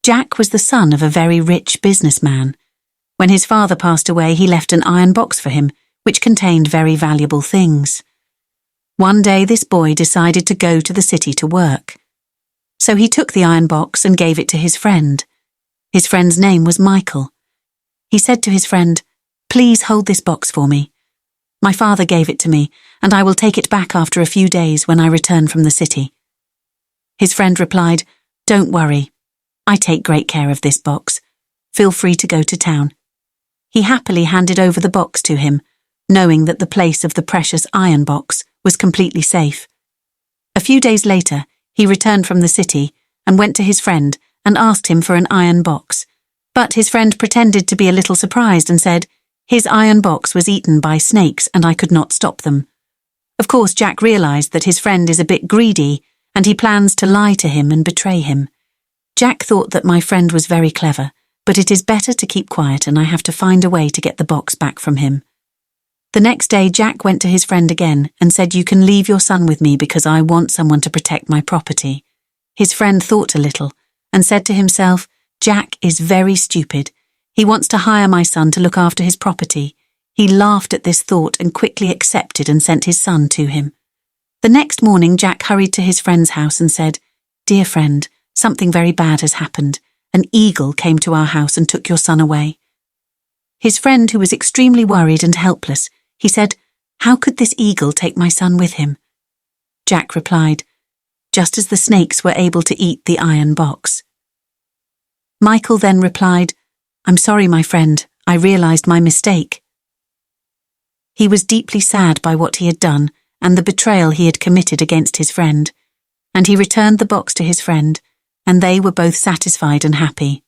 Jack was the son of a very rich businessman. When his father passed away, he left an iron box for him, which contained very valuable things. One day this boy decided to go to the city to work. So he took the iron box and gave it to his friend. His friend's name was Michael. He said to his friend, "Please hold this box for me. My father gave it to me, and I will take it back after a few days when I return from the city." His friend replied, "Don't worry. I take great care of this box. Feel free to go to town." He happily handed over the box to him, knowing that the place of the precious iron box was completely safe. A few days later, he returned from the city and went to his friend and asked him for an iron box. But his friend pretended to be a little surprised and said, "His iron box was eaten by snakes and I could not stop them." Of course, Jack realized that his friend is a bit greedy and he plans to lie to him and betray him. Jack thought that my friend was very clever, but it is better to keep quiet and I have to find a way to get the box back from him. The next day, Jack went to his friend again and said, "You can leave your son with me because I want someone to protect my property." His friend thought a little and said to himself, "Jack is very stupid. He wants to hire my son to look after his property." He laughed at this thought and quickly accepted and sent his son to him. The next morning, Jack hurried to his friend's house and said, "Dear friend, something very bad has happened. An eagle came to our house and took your son away." His friend, who was extremely worried and helpless, he said, "How could this eagle take my son with him?" Jack replied, "Just as the snakes were able to eat the iron box." Michael then replied, "I'm sorry, my friend, I realized my mistake." He was deeply sad by what he had done and the betrayal he had committed against his friend, and he returned the box to his friend, and they were both satisfied and happy.